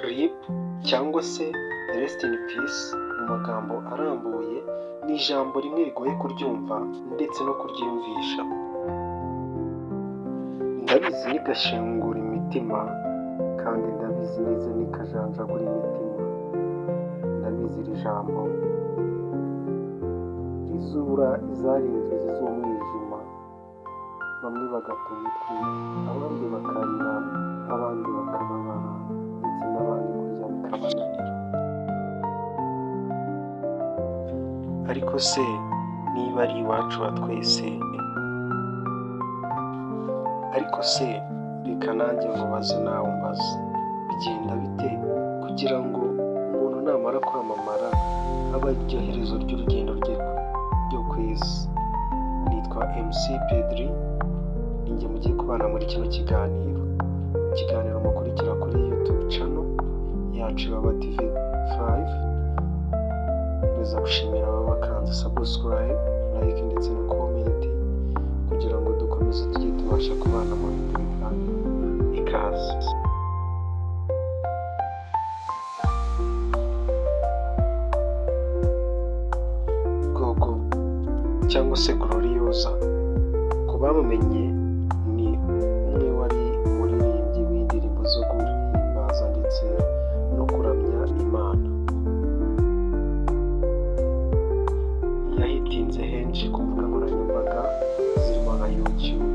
RIP cyangwa se Rest in Peace mu magambo arambuye ni ijambo rimwe rigoye kuryumva ndetse no kuryiyumvisha. Ndabizi rigashengura imitima kandi ndabizi neza rikajanjagura imitima. Ndabizi iri jambo rizura izari inzozi z'umwijima, bamwe bagata imitwe, abandi bakarira, abandi bakababara ndetse n'abandi kurya bikabananira. Ariko se niba ari iwacu wa twese, ariko se reka nanjye mubaze nawe umbaze, bigenda bite kugira ngo umuntu namara kwamamara aba iryo herezo ry'urugendo rwe ryo ku isi? Nitwa MC Pedri, ninjye mugiye kubana muri kino kiganiro mukurikira kuri YouTube channel yacu Baba TV5. Nza gushimira aba bakanze subscribe, like ndetse na comment kugira ngo dukomeze tujye tubasha kubana mu bintu bitandukanye. Ikaze. Gogo cyangwa se Gloriosa, ku bamumenye ni umwe wari umuririmbyi w'indirimbo zo guhimbaza ndetse no kuramya Imana. Yahitinze henshi ku mbuga nkoranyambaga zirimo nka YouTube,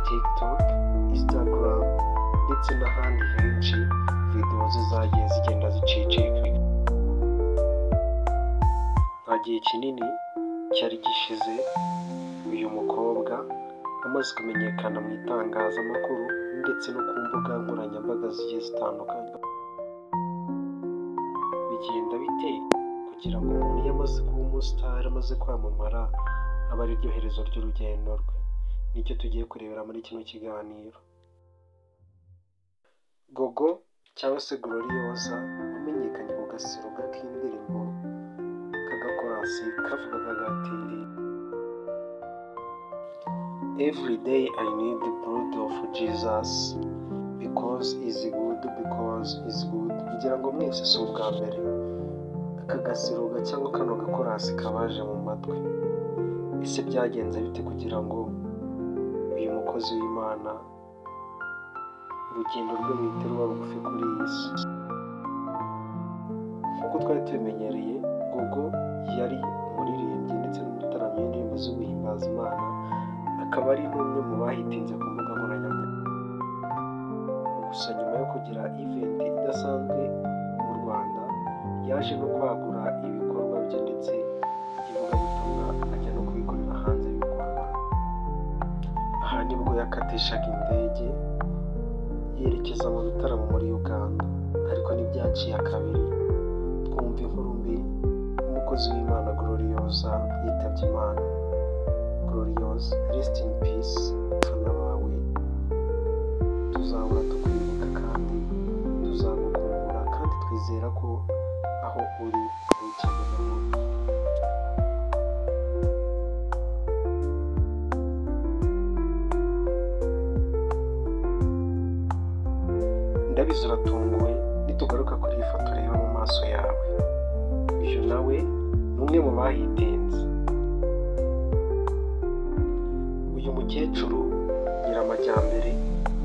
TikTok, Instagram ndetse n'ahandi henshi video ze zagiye zigenda zicicika. Nta gihe kinini cyari gishize uyu mukobwa amaze kumenyekana mu itangazamakuru ndetse no ku mbuga nkoranyambaga zigiye zitandukanye. Bigenda bite kugira ngo umuntu yamaze kuba umustar, amaze kwamamara, aba ari ryo herezo ry'urugendo rwe? Nicyo tugiye kurebera muri kino kiganiro. Gogo cyangwa se Gloriosa wamenyekanye ku gasiroga k'indirimbo k'agakorasi kavugaga gati Every day I need the blood of Jesus because is good, because is good. Kugira ngo mwese si ubwa mbere aka gasiroga cyangwa kano gakorasi kabaje mu matwi. Ese byagenze bite kugira ngo uyu mukozi w'Imana urugendo rwe ruhite ruba bugufi kuri iyi si? Nk'uko twari tubimenyereye, Gogo yari umuririmbyi ndetse n'umutaramyi w'indirimbo zo guhimbaza Imana, akaba ari n'umwe mu bahitinze ku mbuga nkoranyambaga. Gusa nyuma yo kugira event idasanzwe mu Rwanda, yaje no kwagura ibikorwa bye ndetse ivugabutumwa ajya no kubikorera hanze y'u Rwanda. Aha nibwo yakatishaga indege yerekeza mu bitaramo muri Uganda, ariko ntibyaciye akabiri twumva inkuru mbi, umukozi w'Imana Gloriosa yitabye Imana. Gloriosa, rest in peace. Abafana bawe tuzahora tukwibuka kandi tuzagukumbura, kandi twizera ko aho uri wikeneye. Ndabizi uratunguwe nitugaruka kuri iyi foto reba mu maso yawe. Uyu nawe ni umwe mu bahitinze. Uyu mukecuru Nyiramajyambere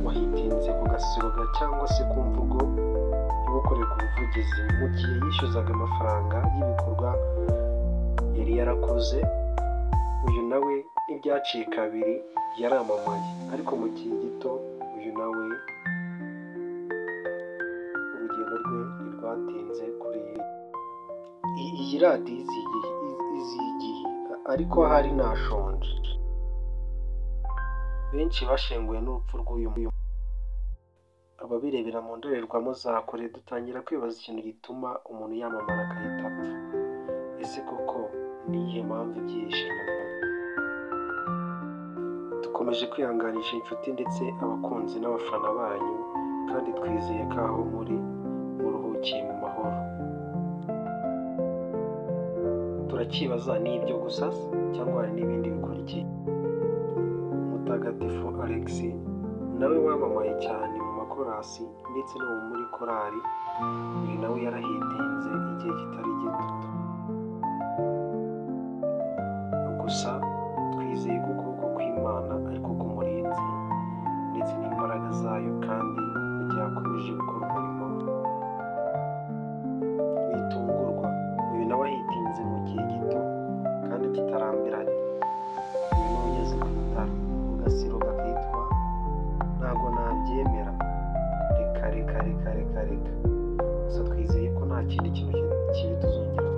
wahitinze ku gasiroga cyangwa se ku mvugo yo gukorerwa ubuvugizi mu gihe yishyuzaga amafaranga y'ibikorwa yari yarakoze. Uyu nawe ntibyaciye kabiri yaramamaye, ariko mu gihe gito uyu nawe urugendo rwe ntirwatinze kuri iyi radiyo izigiye, ariko hari nashonje. Benshi bashenguwe n'urupfu rw'uyu muntu. Ababirebera mu ndorerwamo za kure dutangira kwibaza ikintu gituma umuntu yamamara agahita apfa. Ese koko ni iyihe mpamvu ibyihishe inyuma? Dukomeje kwihanganisha inshuti ndetse abakunzi n'abafana banyu, kandi twizeye ko aho muri muruhukiye mu mahoro. Turakibaza ni ibyo gusa cyangwa hari n'ibindi bikurikiye? Mutagatifu Alex nawe wamamaye cyane mu makorasi ndetse no muri korali, uyu nawe yarahitinze igihe kitari gito. Gusa twizeye ko ukuboko kw'Imana ariko k'umurinzi ndetse n'imbaraga zayo, kandi mu gihe akomeje gukora umurimo witungurwa. Uyu nawe ahitinze mu gihe gito kandi kitarambiranye. Uyu nawe ugeze ku bitaro ku gasiro kakitwa ntago nabyemera, reka. Gusa twizeye ko nta kindi kintu kibi tuzongera